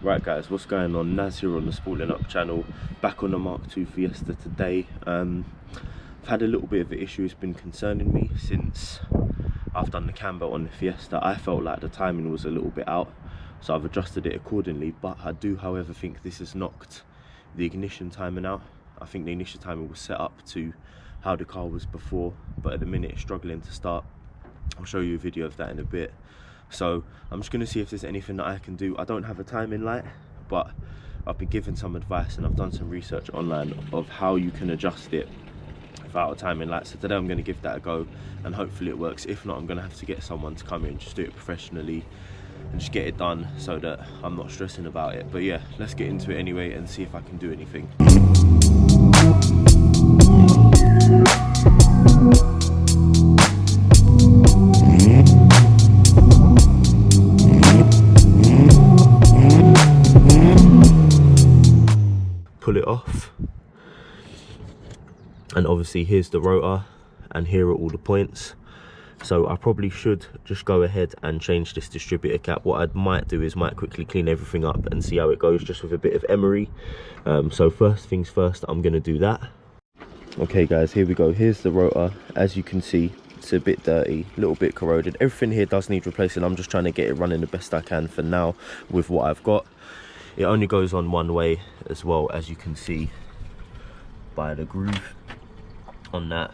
Right guys, what's going on? Naz here on the Sporting Up channel, back on the Mark II Fiesta today. I've had a little bit of an issue. It's been concerning me since I've done the camber on the Fiesta. I felt like the timing was a little bit out, so I've adjusted it accordingly, but I do however think this has knocked the ignition timing out. I think the initial timing was set up to how the car was before, but at the minute it's struggling to start. I'll show you a video of that in a bit. So I'm just going to see if there's anything that I can do. I don't have a timing light, but I've been given some advice and I've done some research online of how you can adjust it without a timing light. So today I'm going to give that a go and hopefully it works. If not, I'm going to have to get someone to come in and just do it professionally and just get it done so that I'm not stressing about it. But yeah, let's get into it anyway and see if I can do anything. Pull it off, and obviously here's the rotor and here are all the points. So I probably should just go ahead and change this distributor cap. What I might do is might quickly clean everything up and see how it goes, just with a bit of emery. So first things first, I'm going to do that. Okay guys, here we go. Here's the rotor. As you can see, it's a bit dirty, a little bit corroded. Everything here does need replacing. I'm just trying to get it running the best I can for now with what I've got. It only goes on one way as well, as you can see by the groove on that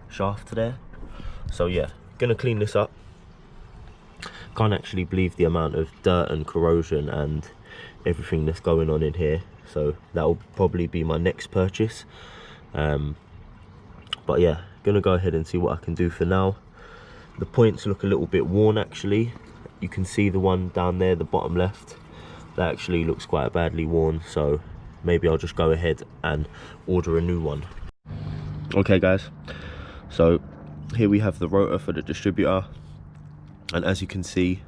shaft there. So yeah, gonna clean this up. Can't actually believe the amount of dirt and corrosion and everything that's going on in here. So that will probably be my next purchase. But yeah, gonna go ahead and see what I can do for now. The points look a little bit worn actually. You can see the one down there, the bottom left. That actually looks quite badly worn, so maybe I'll just go ahead and order a new one. Okay guys, so here we have the rotor for the distributor, and as you can see,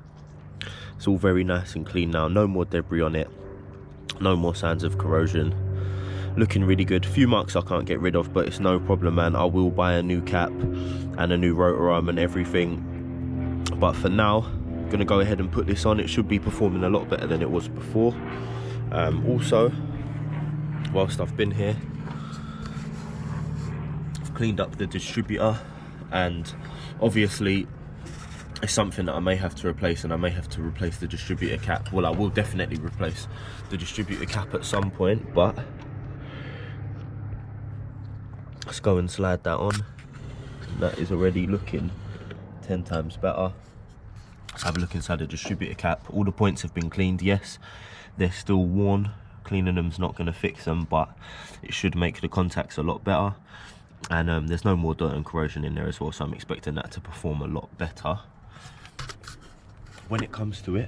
it's all very nice and clean now. No more debris on it, no more signs of corrosion. Looking really good. A few marks I can't get rid of, but it's no problem, man. I will buy a new cap and a new rotor arm and everything, but for now gonna go ahead and put this on. It should be performing a lot better than it was before. Also, whilst I've been here, I've cleaned up the distributor, and obviously it's something that I may have to replace, and I may have to replace the distributor cap. Well, I will definitely replace the distributor cap at some point, but let's go and slide that on. That is already looking 10 times better. Let's have a look inside the distributor cap. All the points have been cleaned. Yes, they're still worn. Cleaning them's not going to fix them, but it should make the contacts a lot better. And there's no more dirt and corrosion in there as well, so I'm expecting that to perform a lot better. When it comes to it,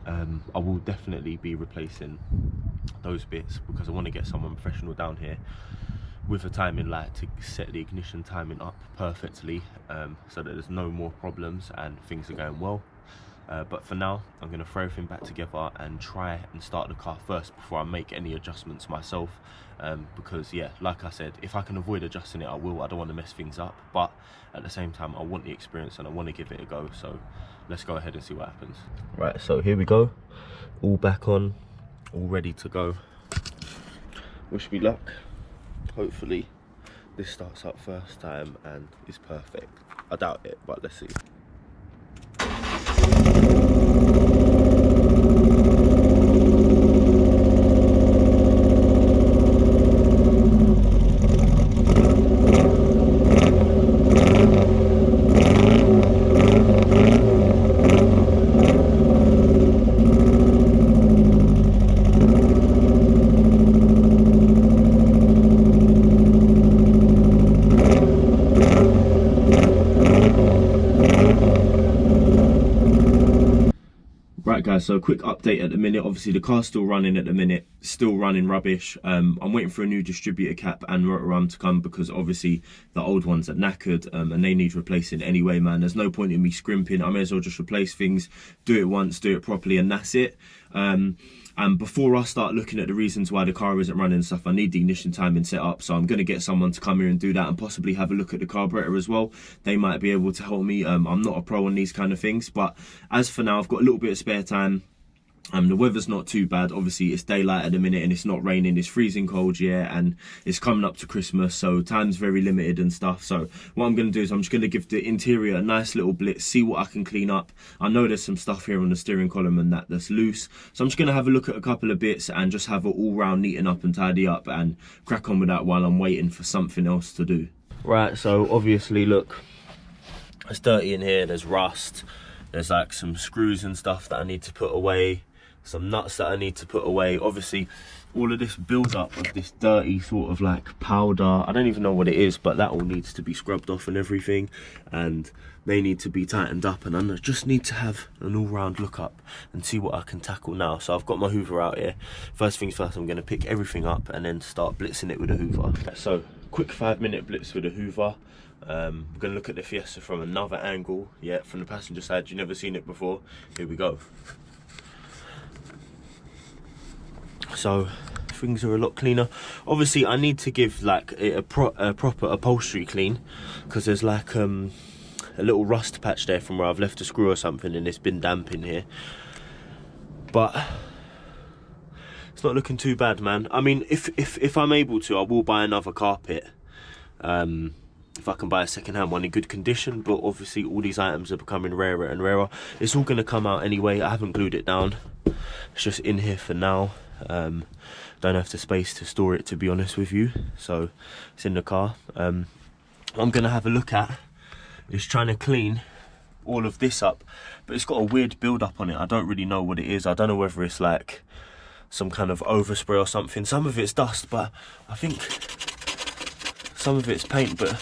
I will definitely be replacing those bits, because I want to get someone professional down here with a timing light to set the ignition timing up perfectly, so that there's no more problems and things are going well. But for now, I'm going to throw everything back together and try and start the car first before I make any adjustments myself, because yeah, like I said, if I can avoid adjusting it I will. I don't want to mess things up, but at the same time I want the experience and I want to give it a go. So let's go ahead and see what happens. Right, so here we go, all back on, all ready to go. Wish me luck. Hopefully this starts up first time and is perfect. I doubt it, but let's see. Right guys, so a quick update at the minute. Obviously the car's still running at the minute, still running rubbish. I'm waiting for a new distributor cap and rotor arm to come, because obviously the old ones are knackered, and they need replacing anyway, man. There's no point in me scrimping. I may as well just replace things, do it once, do it properly, and that's it. And before I start looking at the reasons why the car isn't running and stuff, I need the ignition timing set up. So I'm going to get someone to come here and do that, and possibly have a look at the carburetor as well. They might be able to help me. I'm not a pro on these kind of things, but as for now, I've got a little bit of spare time. The weather's not too bad. Obviously, it's daylight at the minute and it's not raining. It's freezing cold, yeah, and it's coming up to Christmas, so time's very limited and stuff. So what I'm going to do is I'm just going to give the interior a nice little blitz, see what I can clean up. I know there's some stuff here on the steering column and that's loose, so I'm just going to have a look at a couple of bits and just have it all round neaten up and tidy up and crack on with that while I'm waiting for something else to do. Right, so obviously, look, it's dirty in here. There's rust. There's like some screws and stuff that I need to put away, some nuts that I need to put away. Obviously, all of this build up of this dirty sort of like powder, I don't even know what it is, but that all needs to be scrubbed off and everything, and they need to be tightened up, and I just need to have an all-round look up and see what I can tackle now. So I've got my hoover out here. First things first, I'm going to pick everything up and then start blitzing it with a hoover. So quick 5-minute blitz with a hoover. We're going to look at the Fiesta from another angle, yeah, from the passenger side. You've never seen it before. Here we go. So things are a lot cleaner. Obviously, I need to give like a proper upholstery clean, because there's like a little rust patch there from where I've left a screw or something and it's been damp in here. But it's not looking too bad, man. I mean, if I'm able to, I will buy another carpet. If I can buy a second-hand one in good condition, but obviously all these items are becoming rarer and rarer. It's all going to come out anyway. I haven't glued it down. It's just in here for now. Don't have the space to store it, to be honest with you, so it's in the car. What I'm going to have a look at is trying to clean all of this up, but it's got a weird build up on it. I don't really know what it is. I don't know whether it's like some kind of overspray or something. Some of it's dust, but I think some of it's paint. But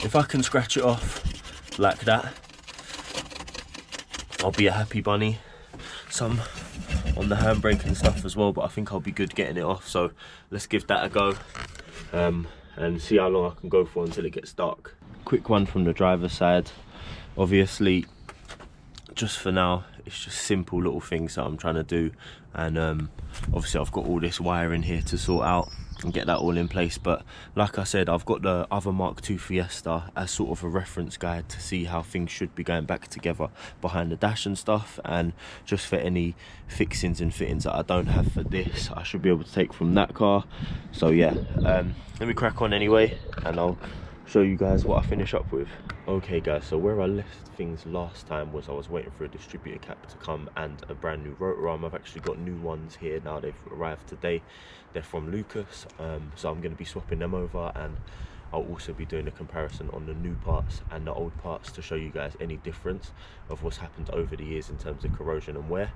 if I can scratch it off like that, I'll be a happy bunny. Some on the handbrake and stuff as well, but I think I'll be good getting it off. So let's give that a go and see how long I can go for until it gets dark. Quick one from the driver's side. Obviously, just for now, it's just simple little things that I'm trying to do, and obviously I've got all this wire in here to sort out and get that all in place. But like I said, I've got the other Mark II Fiesta as sort of a reference guide to see how things should be going back together behind the dash and stuff, and just for any fixings and fittings that I don't have for this, I should be able to take from that car. So yeah, let me crack on anyway and I'll show you guys what I finish up with. Okay guys, so where I left things last time was I was waiting for a distributor cap to come and a brand new rotor arm. I've actually got new ones here now. They've arrived today. They're from Lucas, so I'm going to be swapping them over, and I'll also be doing a comparison on the new parts and the old parts to show you guys any difference of what's happened over the years in terms of corrosion and wear.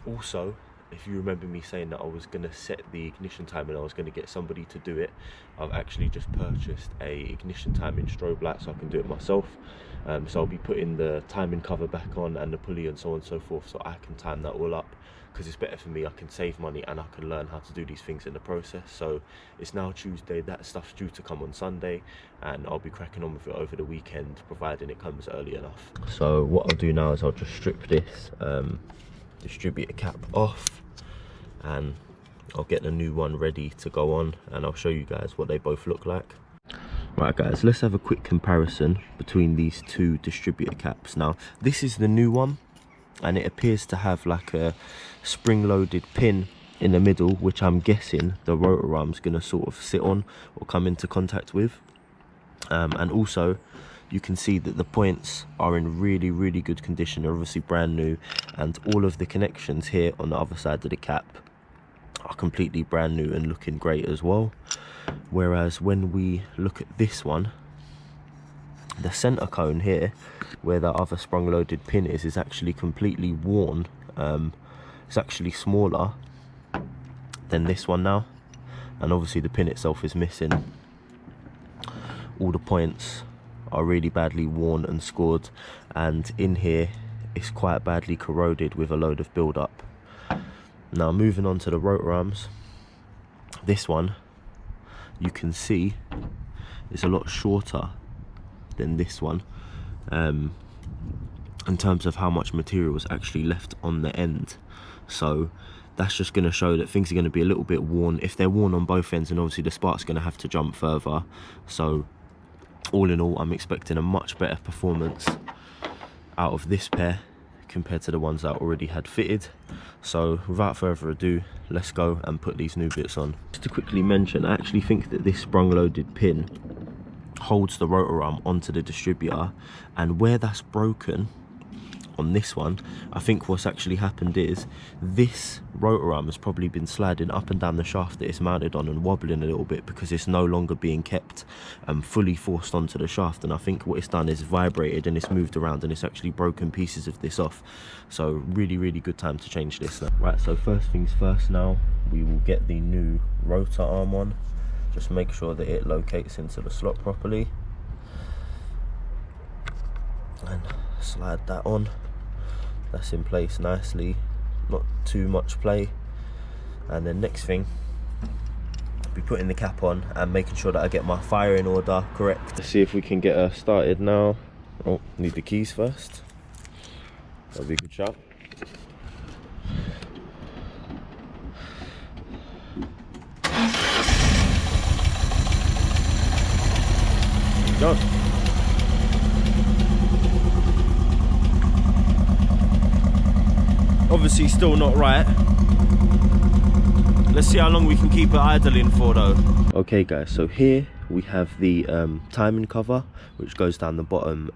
Also, if you remember me saying that I was going to set the ignition time and I was going to get somebody to do it, I've actually just purchased a ignition timing strobe light so I can do it myself. So I'll be putting the timing cover back on and the pulley and so on and so forth, so I can time that all up, because it's better for me. I can save money and I can learn how to do these things in the process. So it's now Tuesday, that stuff's due to come on Sunday, and I'll be cracking on with it over the weekend, providing it comes early enough. So what I'll do now is I'll just strip this distributor cap off, and I'll get the new one ready to go on, and I'll show you guys what they both look like. Right guys, let's have a quick comparison between these two distributor caps. Now this is the new one, and it appears to have like a spring-loaded pin in the middle, which I'm guessing the rotor arm's gonna sort of sit on or come into contact with. And also you can see that the points are in really, really good condition. They're obviously brand new, and all of the connections here on the other side of the cap are completely brand new and looking great as well. Whereas when we look at this one, the center cone here, where the other sprung loaded pin is actually completely worn. It's actually smaller than this one now, and obviously the pin itself is missing. All the points are really badly worn and scored, and in here it's quite badly corroded with a load of build up. Now moving on to the rotor arms, this one you can see is a lot shorter than this one, in terms of how much material was actually left on the end. So that's just going to show that things are going to be a little bit worn. If they're worn on both ends, and obviously the spark's going to have to jump further. So all in all, I'm expecting a much better performance out of this pair compared to the ones that I already had fitted. So without further ado, let's go and put these new bits on. Just to quickly mention, I actually think that this sprung loaded pin holds the rotor arm onto the distributor, and where that's broken on this one, I think what's actually happened is this rotor arm has probably been sliding up and down the shaft that it's mounted on and wobbling a little bit because it's no longer being kept fully forced onto the shaft. And I think what it's done is vibrated and it's moved around and it's actually broken pieces of this off. So really good time to change this now. Right, so first things first, now we will get the new rotor arm on. Just make sure that it locates into the slot properly and slide that on. That's in place nicely, not too much play. And then next thing, I'll be putting the cap on and making sure that I get my fire in order correct. Let's see if we can get her started now. Oh, need the keys first. That'll be a good shot. Go. Obviously still not right. Let's see how long we can keep it idling for though. Okay guys, so here we have the timing cover which goes down the bottom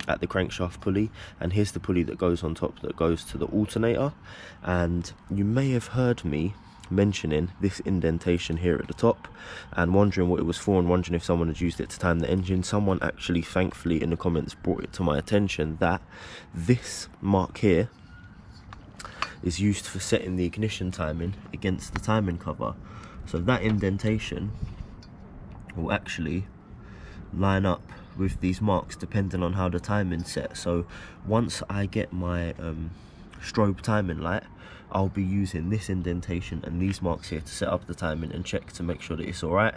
at the crankshaft pulley, and here's the pulley that goes on top that goes to the alternator. And you may have heard me mentioning this indentation here at the top and wondering what it was for and wondering if someone had used it to time the engine. Someone actually thankfully in the comments brought it to my attention that this mark here is used for setting the ignition timing against the timing cover. So that indentation will actually line up with these marks depending on how the timing's set. So once I get my strobe timing light, I'll be using this indentation and these marks here to set up the timing and check to make sure that it's alright.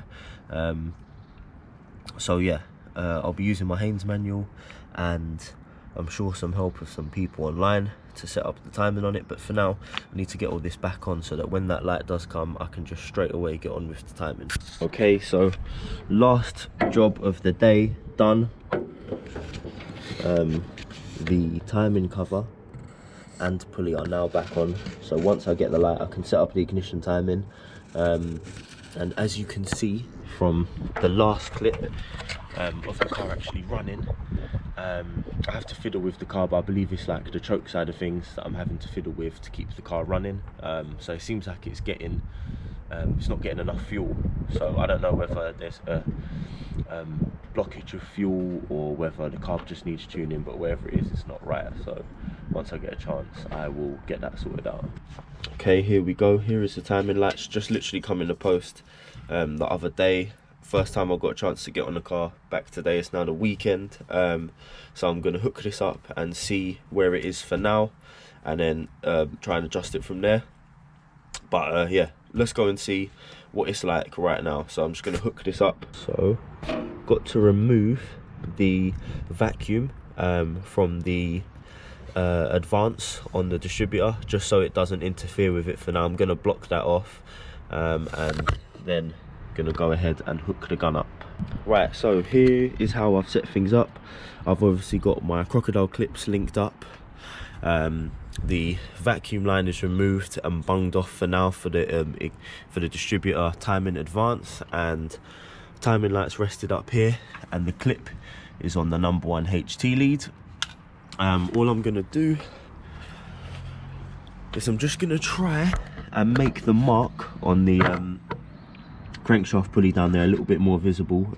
So yeah, I'll be using my Haynes manual and I'm sure some help of some people online to set up the timing on it, but for now I need to get all this back on so that when that light does come I can just straight away get on with the timing. Okay, so last job of the day done. The timing cover and pulley are now back on, so once I get the light I can set up the ignition timing. And as you can see from the last clip of the car actually running, I have to fiddle with the car, but I believe it's like the choke side of things that I'm having to fiddle with to keep the car running. So it seems like it's getting it's not getting enough fuel, so I don't know whether there's a blockage of fuel or whether the car just needs tuning, but wherever it is, it's not right. So once I get a chance I will get that sorted out. Okay, here we go. Here is the timing lights, just literally come in the post the other day. First time I got a chance to get on the car back today. It's now the weekend, so I'm gonna hook this up and see where it is for now and then try and adjust it from there. But yeah, let's go and see what it's like right now. So I'm just gonna hook this up. So got to remove the vacuum from the advance on the distributor just so it doesn't interfere with it for now. I'm gonna block that off and then gonna go ahead and hook the gun up. Right, so here is how I've set things up. I've obviously got my crocodile clips linked up. The vacuum line is removed and bunged off for now for the distributor timing advance, and timing lights rested up here, and the clip is on the number 1 HT lead. All I'm gonna do is I'm just gonna try and make the mark on the crankshaft pulley down there a little bit more visible,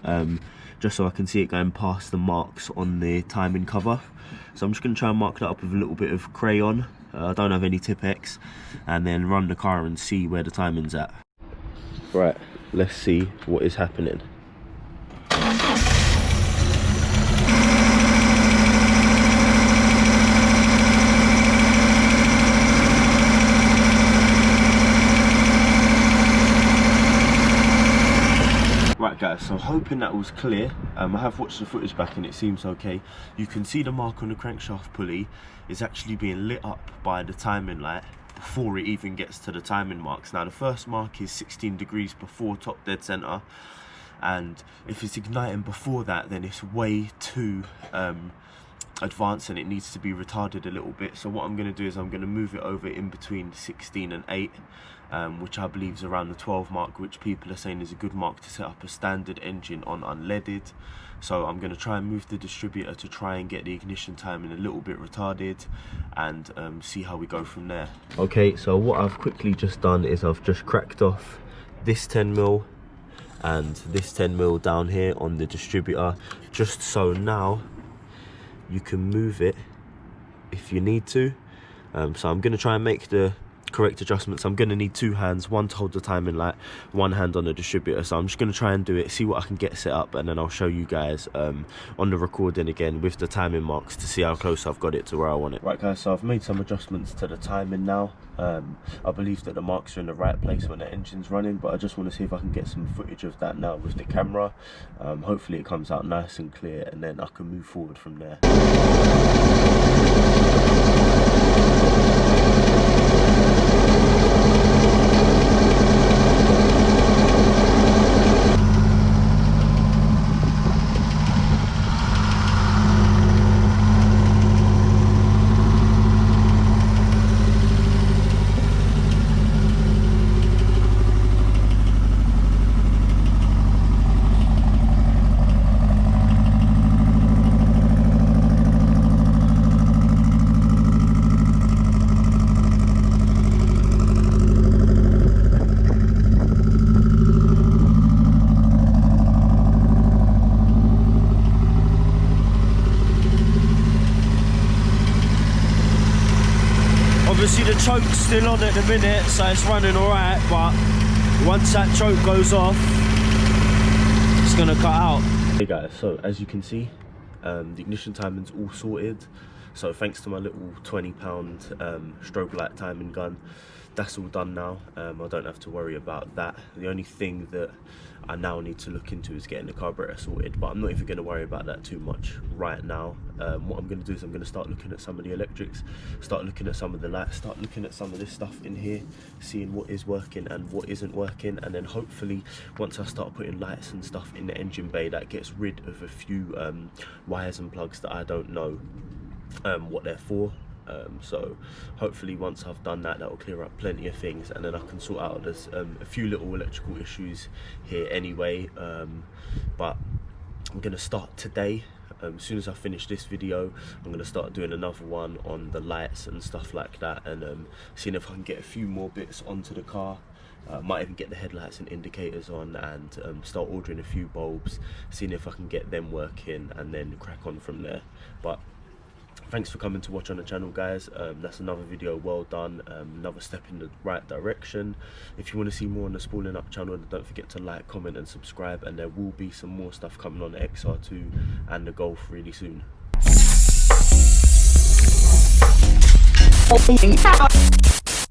just so I can see it going past the marks on the timing cover. So I'm just going to try and mark that up with a little bit of crayon. I don't have any Tip-X, and then run the car and see where the timing's at. Right, let's see what is happening. Right guys, so hoping that was clear. I have watched the footage back and it seems okay. You can see the mark on the crankshaft pulley is actually being lit up by the timing light before it even gets to the timing marks. Now the first mark is 16 degrees before top dead center, and if it's igniting before that then it's way too advanced and it needs to be retarded a little bit. So what I'm going to do is I'm going to move it over in between 16 and 8, which I believe is around the 12 mark, which people are saying is a good mark to set up a standard engine on unleaded. So I'm going to try and move the distributor to try and get the ignition timing a little bit retarded, and see how we go from there. Okay, so what I've quickly just done is I've just cracked off this 10mm and this 10mm down here on the distributor, just so now you can move it if you need to. So I'm going to try and make the correct adjustments. I'm going to need 2 hands, one to hold the timing light, 1 hand on the distributor. So I'm just going to try and do it, see what I can get set up, and then I'll show you guys on the recording again with the timing marks to see how close I've got it to where I want it. Right guys, so I've made some adjustments to the timing now. I believe that the marks are in the right place when the engine's running, but I just want to see if I can get some footage of that now with the camera. Hopefully it comes out nice and clear, and then I can move forward from there. Obviously the choke's still on at the minute, so it's running alright, but once that choke goes off, it's gonna cut out. Hey guys, so as you can see, the ignition timing's all sorted. So thanks to my little £20 strobe light timing gun, that's all done now. I don't have to worry about that. The only thing that I now need to look into is getting the carburetor sorted, but I'm not even going to worry about that too much right now. What I'm going to do is I'm going to start looking at some of the electrics, start looking at some of the lights, start looking at some of this stuff in here, seeing what is working and what isn't working, and then hopefully once I start putting lights and stuff in the engine bay, that gets rid of a few wires and plugs that I don't know what they're for. So hopefully once I've done that, that will clear up plenty of things, and then I can sort out there's a few little electrical issues here anyway, but I'm going to start today. As soon as I finish this video, I'm going to start doing another one on the lights and stuff like that, and seeing if I can get a few more bits onto the car. Might even get the headlights and indicators on, and start ordering a few bulbs, seeing if I can get them working, and then crack on from there. But thanks for coming to watch on the channel, guys. That's another video well done, another step in the right direction. If you want to see more on the Spooling Up channel, don't forget to like, comment and subscribe, and there will be some more stuff coming on the XR2 and the Golf really soon.